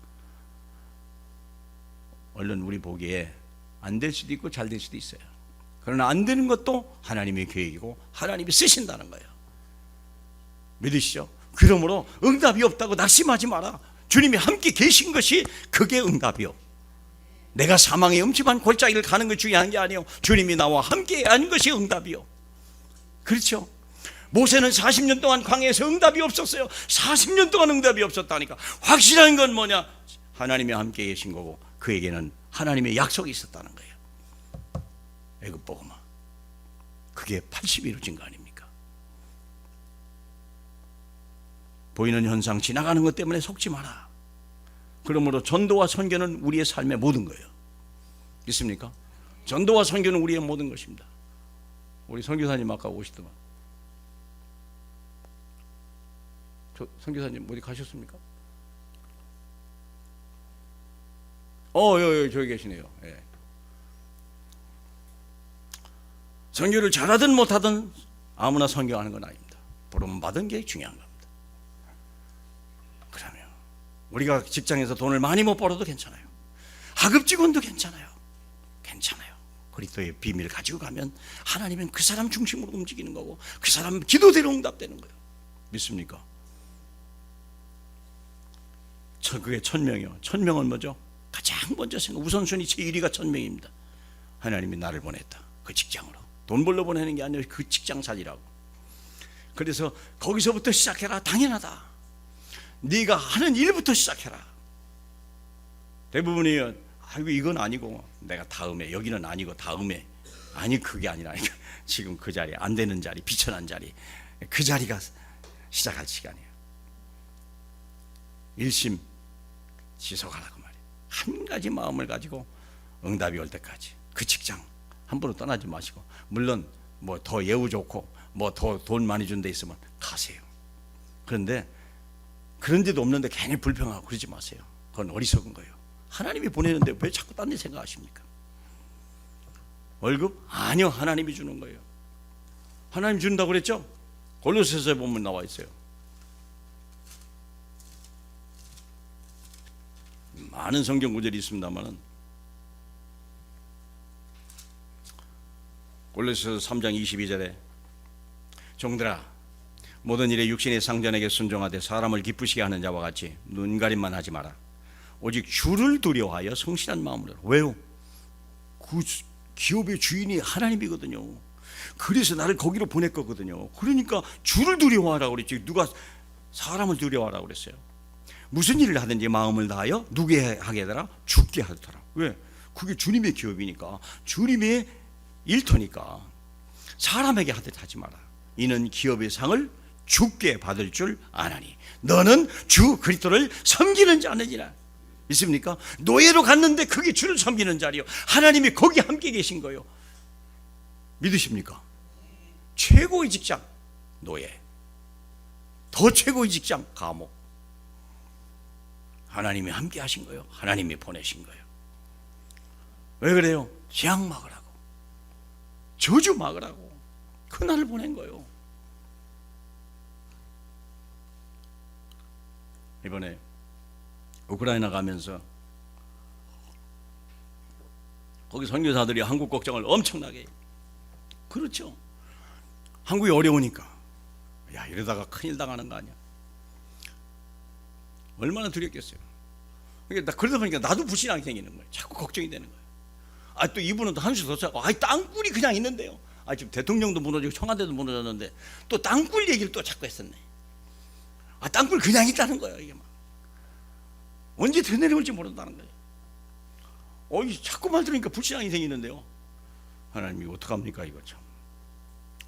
S1: 얼른 우리 보기에 안 될 수도 있고 잘 될 수도 있어요. 그러나 안 되는 것도 하나님의 계획이고 하나님이 쓰신다는 거예요. 믿으시죠? 그러므로 응답이 없다고 낙심하지 마라. 주님이 함께 계신 것이 그게 응답이요. 내가 사망의 음침한 골짜기를 가는 것이 중요한 게 아니에요. 주님이 나와 함께 하는 것이 응답이요. 그렇죠? 모세는 40년 동안 광야에서 응답이 없었어요. 40년 동안 응답이 없었다니까. 확실한 건 뭐냐? 하나님이 함께 계신 거고 그에게는 하나님의 약속이 있었다는 거예요. 애굽 복음아, 그게 80이 이루어진 거 아닙니까? 보이는 현상 지나가는 것 때문에 속지 마라. 그러므로 전도와 선교는 우리의 삶의 모든 거예요. 있습니까? 전도와 선교는 우리의 모든 것입니다. 우리 선교사님 아까 오시더만. 선교사님 어디 가셨습니까? 저기 계시네요. 예. 선교를 잘하든 못하든 아무나 선교하는 건 아닙니다. 부름받은 게 중요한 겁니다. 그러면 우리가 직장에서 돈을 많이 못 벌어도 괜찮아요. 하급 직원도 괜찮아요. 그리스도의 비밀을 가지고 가면 하나님은 그 사람 중심으로 움직이는 거고 그 사람 기도대로 응답되는 거예요. 믿습니까? 그게 1000명이요. 1000명은 뭐죠? 가장 먼저 우선순위 제1위가 1000명입니다. 하나님이 나를 보냈다. 그 직장으로. 돈 벌러 보내는 게 아니라 그 직장 살리라고. 그래서 거기서부터 시작해라. 당연하다. 네가 하는 일부터 시작해라. 대부분이 아이고 이건 아니고 내가 다음에, 여기는 아니고 다음에. 아니 그게 아니라 지금 그 자리, 안 되는 자리, 비천한 자리, 그 자리가 시작할 시간이에요. 일심 지속하라고 말이에요. 한 가지 마음을 가지고 응답이 올 때까지 그 직장 함부로 떠나지 마시고, 물론 뭐 더 예우 좋고 뭐 더 돈 많이 준 데 있으면 가세요. 그런데 그런 데도 없는데 괜히 불평하고 그러지 마세요. 그건 어리석은 거예요. 하나님이 보내는데 왜 자꾸 딴 데 생각하십니까? 월급? 아니요, 하나님이 주는 거예요. 하나님 준다고 그랬죠? 골로새서에 보면 나와 있어요. 많은 성경 구절이 있습니다만은 골로새서 3장 22절에 종들아 모든 일에 육신의 상전에게 순종하되 사람을 기쁘시게 하는 자와 같이 눈가림만 하지 마라. 오직 주를 두려워하여 성실한 마음으로. 왜요? 그 기업의 주인이 하나님이거든요. 그래서 나를 거기로 보냈거든요. 그러니까 주를 두려워하라고 그랬지 누가 사람을 두려워하라고 그랬어요. 무슨 일을 하든지 마음을 다하여 누구에게 하게 하더라? 주께 하더라. 왜? 그게 주님의 기업이니까, 주님의 일터니까 사람에게 하듯 하지 마라. 이는 기업의 상을 주께 받을 줄 아나니 너는 주 그리스도를 섬기는 자느니라. 있습니까? 노예로 갔는데 그게 주를 섬기는 자리요. 하나님이 거기 함께 계신 거예요. 믿으십니까? 최고의 직장 노예, 더 최고의 직장 감옥. 하나님이 함께 하신 거예요. 하나님이 보내신 거예요. 왜 그래요? 재앙 막으라고, 저주 막으라고 그날을 보낸 거예요. 이번에 우크라이나 가면서 거기 선교사들이 한국 걱정을 엄청나게 해요. 그렇죠. 한국이 어려우니까 야 이러다가 큰일 당하는 거 아니야. 얼마나 두렵겠어요. 그러니까 그러다 보니까 나도 불신앙이 생기는 거예요. 자꾸 걱정이 되는 거예요. 또 이분은 한 수 더 차고 땅굴이 그냥 있는데요. 지금 대통령도 무너지고 청와대도 무너졌는데 또 땅굴 얘기를 또 자꾸 했었네. 땅굴 그냥 있다는 거예요. 이게 막 언제 더 내려올지 모른다는 거예요. 자꾸 말 들으니까 불신앙이 생기는데요. 하나님 이거 어떡합니까 이거 참.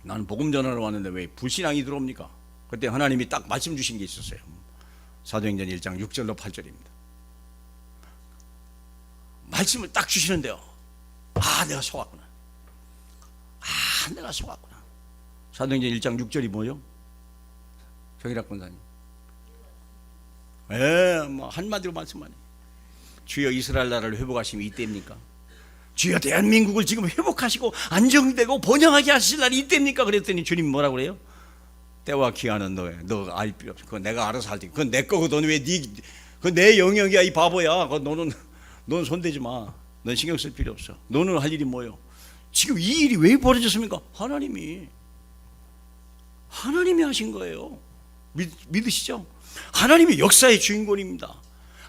S1: 나는 복음 전하러 왔는데 왜 불신앙이 들어옵니까? 그때 하나님이 딱 말씀 주신 게 있었어요. 사도행전 1장 6절로 8절입니다. 말씀을 딱 주시는데요. 내가 속았구나. 내가 속았구나. 사도행전 1장 6절이 뭐요? 정일학 권사님. 뭐 한마디로 말씀하네. 주여 이스라엘 나라를 회복하심이 이때입니까? 주여 대한민국을 지금 회복하시고 안정되고 번영하게 하실 날이 이때입니까? 그랬더니 주님 뭐라고 그래요? 때와 기한은 너가 알 필요 없어. 그건 내가 알아서 할 테니까. 그건 내 거거든. 왜 그건 내 영역이야 이 바보야. 너는 손대지 마. 넌 신경 쓸 필요 없어. 너는 할 일이 뭐예요? 지금 이 일이 왜 벌어졌습니까? 하나님이 하신 거예요. 믿으시죠? 하나님이 역사의 주인공입니다.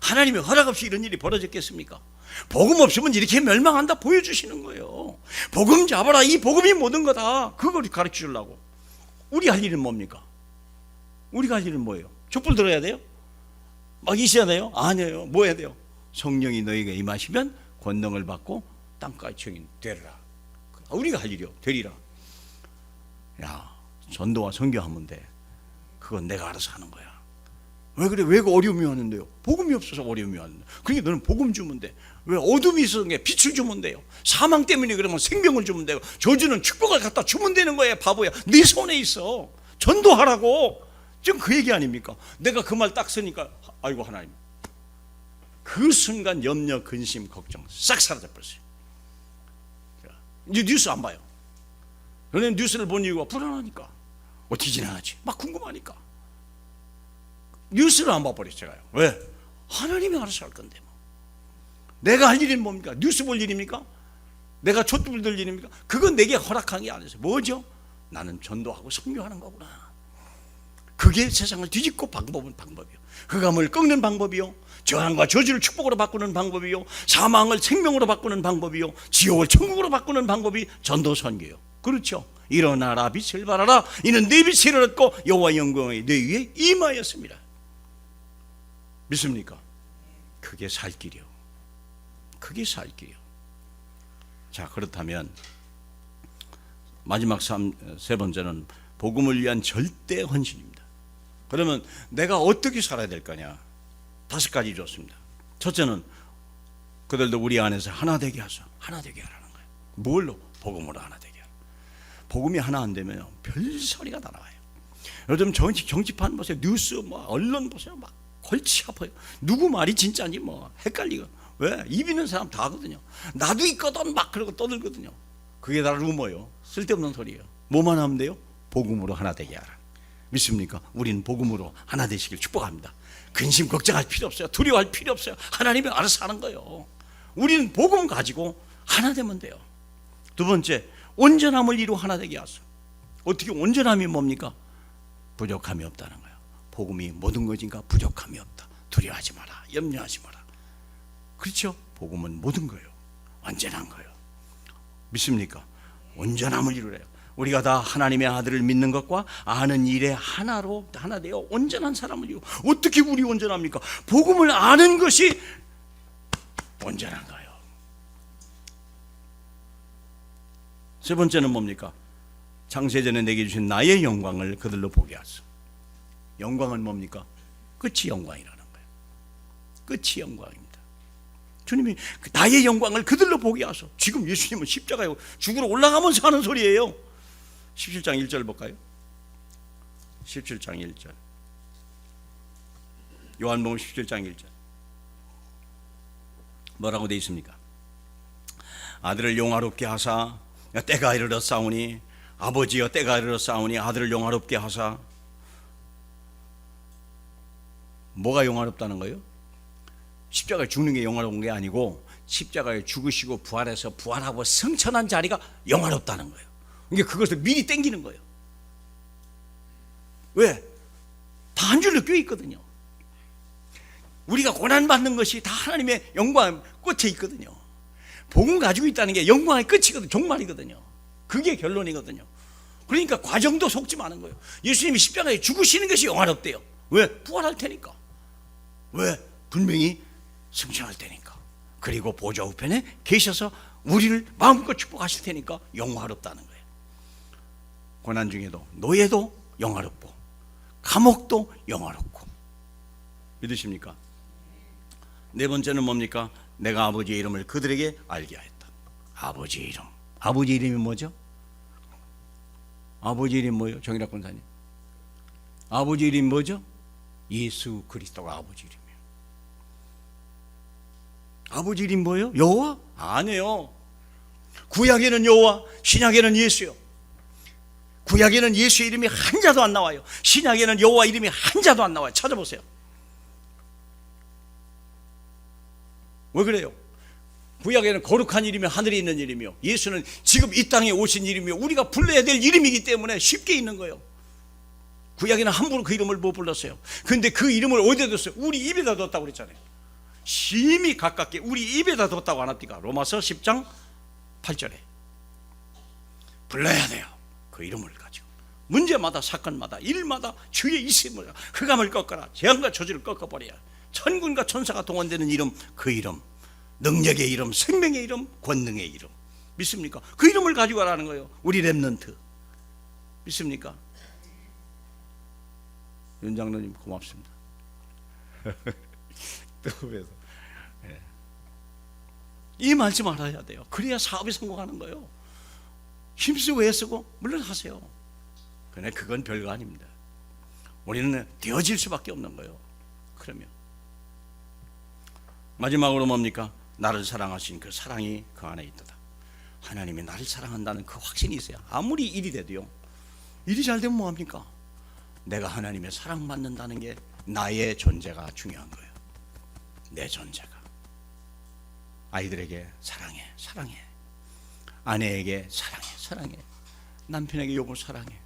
S1: 하나님의 허락 없이 이런 일이 벌어졌겠습니까? 복음 없으면 이렇게 멸망한다 보여주시는 거예요. 복음 잡아라. 이 복음이 모든 거다. 그걸 가르쳐 주려고. 우리 할 일은 뭡니까? 우리가 할 일은 뭐예요? 촛불 들어야 돼요? 막 있어야 돼요? 아니에요. 뭐 해야 돼요? 성령이 너에게 임하시면 권능을 받고 땅까지 증인 되리라. 우리가 할 일이요. 되리라. 전도와 선교하면 돼. 그건 내가 알아서 하는 거야. 왜 그래? 왜 어려움이 왔는데요? 복음이 없어서 어려움이 왔는데. 그러니까 너는 복음 주면 돼. 왜 어둠이 있어서 빛을 주면 돼요. 사망 때문에 그러면 생명을 주면 되고, 저주는 축복을 갖다 주면 되는 거야. 바보야. 네 손에 있어. 전도하라고. 지금 그 얘기 아닙니까? 내가 그 말 딱 쓰니까 아이고 하나님. 그 순간 염려, 근심, 걱정 싹 사라져 버렸어요. 이제 뉴스 안 봐요. 그런데 뉴스를 본 이유가 불안하니까. 어떻게 지나가지? 막 궁금하니까. 뉴스를 안 봐버렸어요. 제가요. 왜? 하나님이 알아서 할 건데 뭐. 내가 할 일은 뭡니까? 뉴스 볼 일입니까? 내가 촛불 들 일입니까? 그건 내게 허락한 게 아니었어요. 뭐죠? 나는 전도하고 선교하는 거구나. 그게 세상을 뒤집고 방법은 방법이요. 흑암을 꺾는 방법이요. 저항과 저주를 축복으로 바꾸는 방법이요. 사망을 생명으로 바꾸는 방법이요. 지옥을 천국으로 바꾸는 방법이 전도 선교요. 그렇죠? 일어나라 빛을 발하라. 이는 내 빛을 얻고 여호와 영광이 내 위에 임하였습니다. 믿습니까? 그게 살 길이요. 그게 살 길이요. 자, 그렇다면 마지막 세 번째는 복음을 위한 절대 헌신입니다. 그러면 내가 어떻게 살아야 될 거냐? 5가지 줬습니다. 첫째는 그들도 우리 안에서 하나 되게 하소. 하나 되게 하라는 거예요. 뭘로? 복음으로 하나 되게 하라. 복음이 하나 안 되면 별 소리가 다 나와요. 요즘 정치판 보세요. 뉴스 언론 보세요. 막 골치 아파요. 누구 말이 진짜인지 헷갈리고. 왜? 입 있는 사람 다 하거든요. 나도 있거든 막 그러고 떠들거든요. 그게 다 루머요. 쓸데없는 소리예요. 뭐만 하면 돼요? 복음으로 하나 되게 하라. 믿습니까? 우리는 복음으로 하나 되시길 축복합니다. 근심 걱정할 필요 없어요. 두려워할 필요 없어요. 하나님이 알아서 하는 거예요. 우리는 복음 가지고 하나 되면 돼요. 두 번째, 온전함을 이루어 하나 되게 하소. 어떻게 온전함이 뭡니까? 부족함이 없다는 거예요. 복음이 모든 것인가? 부족함이 없다. 두려워하지 마라. 염려하지 마라. 그렇죠? 복음은 모든 거예요. 완전한 거예요. 믿습니까? 온전함을 이루래요. 우리가 다 하나님의 아들을 믿는 것과 아는 일에 하나로 하나 되어 온전한 사람을 이루고. 어떻게 우리 온전합니까? 복음을 아는 것이 온전한 거예요. 세 번째는 뭡니까? 창세전에 내게 주신 나의 영광을 그들로 보게 하소. 영광은 뭡니까? 끝이 영광이라는 거예요. 끝이 영광입니다. 주님이 나의 영광을 그들로 보게 하소. 지금 예수님은 십자가에 죽으러 올라가면서 하는 소리예요. 17장 1절 볼까요? 17장 1절. 요한복음 17장 1절. 뭐라고 되어 있습니까? 아들을 영화롭게 하사 때가 이르렀사오니 아버지여 때가 이르렀사오니 아들을 영화롭게 하사. 뭐가 영화롭다는 거예요? 십자가에 죽는 게 영화로운 게 아니고 십자가에 죽으시고 부활해서 부활하고 승천한 자리가 영화롭다는 거예요. 그러니까 그것을 미리 땡기는 거예요. 왜? 다 한 줄로 껴 있거든요. 우리가 고난받는 것이 다 하나님의 영광 끝에 있거든요. 복음 가지고 있다는 게 영광의 끝이거든요. 종말이거든요. 그게 결론이거든요. 그러니까 과정도 속지 마는 거예요. 예수님이 십자가에 죽으시는 것이 영화롭대요. 왜? 부활할 테니까. 왜? 분명히 승천할 테니까. 그리고 보좌 우편에 계셔서 우리를 마음껏 축복하실 테니까 영화롭다는 거예요. 고난 중에도 노예도 영화롭고 감옥도 영화롭고. 믿으십니까? 네 번째는 뭡니까? 내가 아버지의 이름을 그들에게 알게 하였다. 아버지의 이름. 아버지 이름이 뭐죠? 아버지 이름이 뭐예요? 정일학 권사님. 아버지 이름이 뭐죠? 예수 그리스도가 아버지 이름이에요. 아버지 이름이 뭐예요? 여호와? 아니에요. 구약에는 여호와, 신약에는 예수요. 구약에는 예수 이름이 한 자도 안 나와요. 신약에는 여호와 이름이 한 자도 안 나와요. 찾아보세요. 왜 그래요? 구약에는 거룩한 이름이 하늘에 있는 이름이요, 예수는 지금 이 땅에 오신 이름이요, 우리가 불러야 될 이름이기 때문에 쉽게 있는 거예요. 구약에는 함부로 그 이름을 못 불렀어요. 그런데 그 이름을 어디다 뒀어요? 우리 입에다 뒀다고 그랬잖아요. 심히 가깝게 우리 입에다 뒀다고 안 합니까? 로마서 10장 8절에 불러야 돼요. 그 이름을 가지고 문제마다 사건마다 일마다 주의 이름을, 흑암을 꺾어라, 재앙과 저주를 꺾어버려야, 천군과 천사가 동원되는 이름, 그 이름, 능력의 이름, 생명의 이름, 권능의 이름. 믿습니까? 그 이름을 가지고 가라는 거예요. 우리 렘넌트. 믿습니까? 윤 장로님 고맙습니다. 뜨거워서. 이 말씀 알아야 돼요. 그래야 사업에 성공하는 거예요. 힘쓰고 애쓰고 물론 하세요. 그런데 그건 별거 아닙니다. 우리는 되어질 수밖에 없는 거예요. 그러면 마지막으로 뭡니까? 나를 사랑하신 그 사랑이 그 안에 있도다. 하나님이 나를 사랑한다는 그 확신이 있어야 아무리 일이 돼도요, 일이 잘 되면 뭐합니까? 내가 하나님의 사랑받는다는 게 나의 존재가 중요한 거예요. 내 존재가. 아이들에게 사랑해, 사랑해. 아내에게 사랑해, 사랑해. 남편에게 여보 사랑해.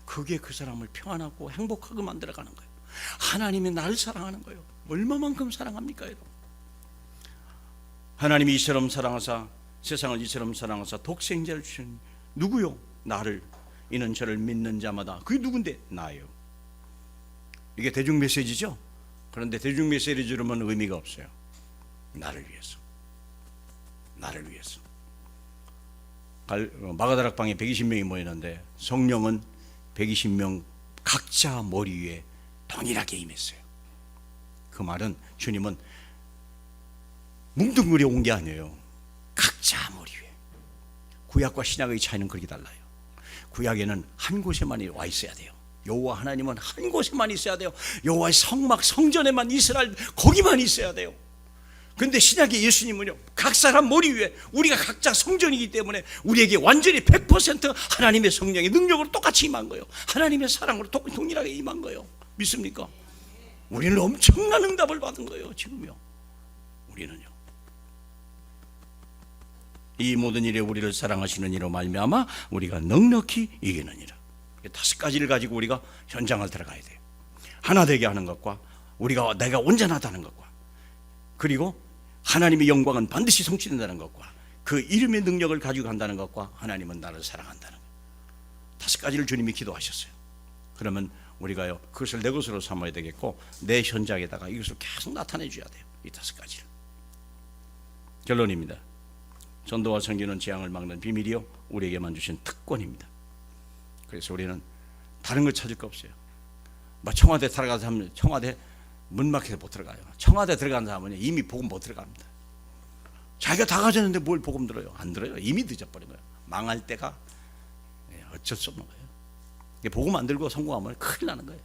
S1: 그게 그 사람을 평안하고 행복하게 만들어가는 거예요. 하나님이 나를 사랑하는 거예요. 얼마만큼 사랑합니까, 여러분? 하나님이 이처럼 사랑하사, 세상을 이처럼 사랑하사 독생자를 주신 누구요? 나를. 이는 저를 믿는 자마다. 그게 누군데? 나예요. 이게 대중 메시지죠. 그런데 대중 메시지 들으면 의미가 없어요. 나를 위해서. 나를 위해서. 마가다락방에 120명이 모였는데 성령은 120명 각자 머리 위에 동일하게 임했어요. 그 말은 주님은 뭉뚱그려 온 게 아니에요. 각자 머리 위에. 구약과 신약의 차이는 그렇게 달라요. 구약에는 한 곳에만 와 있어야 돼요. 여호와 하나님은 한 곳에만 있어야 돼요. 여호와의 성막 성전에만 이스라엘 거기만 있어야 돼요. 그런데 신약의 예수님은요, 각 사람 머리 위에, 우리가 각자 성전이기 때문에 우리에게 완전히 100% 하나님의 성령의 능력으로 똑같이 임한 거예요. 하나님의 사랑으로 동일하게 임한 거예요. 믿습니까? 우리는 엄청난 응답을 받은 거예요. 지금요. 우리는요. 이 모든 일에 우리를 사랑하시는 이로 말미암아 우리가 넉넉히 이기느니라. 5가지를 가지고 우리가 현장을 들어가야 돼요. 하나 되게 하는 것과 내가 온전하다는 것과, 그리고 하나님의 영광은 반드시 성취된다는 것과, 그 이름의 능력을 가지고 간다는 것과, 하나님은 나를 사랑한다는 것. 5가지를 주님이 기도하셨어요. 그러면 우리가요, 그것을 내 것으로 삼아야 되겠고, 내 현장에다가 이것을 계속 나타내 줘야 돼요. 이 5가지를. 결론입니다. 전도와 선교는 재앙을 막는 비밀이요, 우리에게만 주신 특권입니다. 그래서 우리는 다른 걸 찾을 거 없어요. 뭐 청와대 들어가서 하면 청와대 문 막혀서 못 들어가요. 청와대 들어간 사람은 이미 복음 못 들어갑니다. 자기가 다 가졌는데 뭘 복음 들어요? 안 들어요. 이미 늦어버린 거예요. 망할 때가 어쩔 수 없는 거예요. 복음 안 들고 성공하면 큰일 나는 거예요.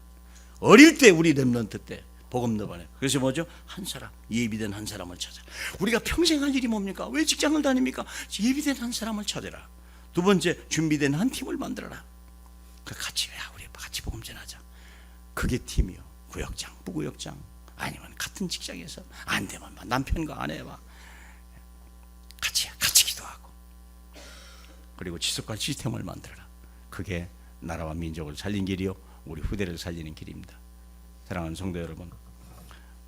S1: 어릴 때 우리 렘넌트 때 복음 넣어봐요. 그래서 뭐죠? 한 사람, 예비된 한 사람을 찾아. 우리가 평생 할 일이 뭡니까? 왜 직장을 다닙니까? 예비된 한 사람을 찾아라. 두 번째, 준비된 한 팀을 만들어라. 우리 같이 복음 전하자. 그게 팀이요. 구역장, 부구역장, 아니면 같은 직장에서 안 되면 남편과 아내와 같이 기도하고, 그리고 지속할 시스템을 만들어라. 그게 나라와 민족을 살린 길이요, 우리 후대를 살리는 길입니다. 사랑하는 성도 여러분,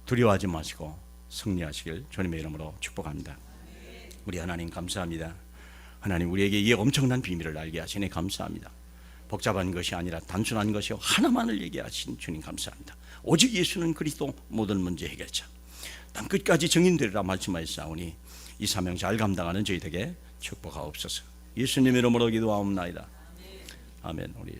S1: 두려워하지 마시고 승리하시길 주님의 이름으로 축복합니다. 우리 하나님 감사합니다. 하나님 우리에게 이 엄청난 비밀을 알게 하시니 감사합니다. 복잡한 것이 아니라 단순한 것이요 하나만을 얘기하신 주님 감사합니다. 오직 예수는 그리스도 모든 문제 해결자, 땅 끝까지 증인되리라 말씀하셨사오니 이 사명 잘 감당하는 저희에게 축복하옵소서. 예수님의 이름으로 기도하옵나이다. 아멘. 우리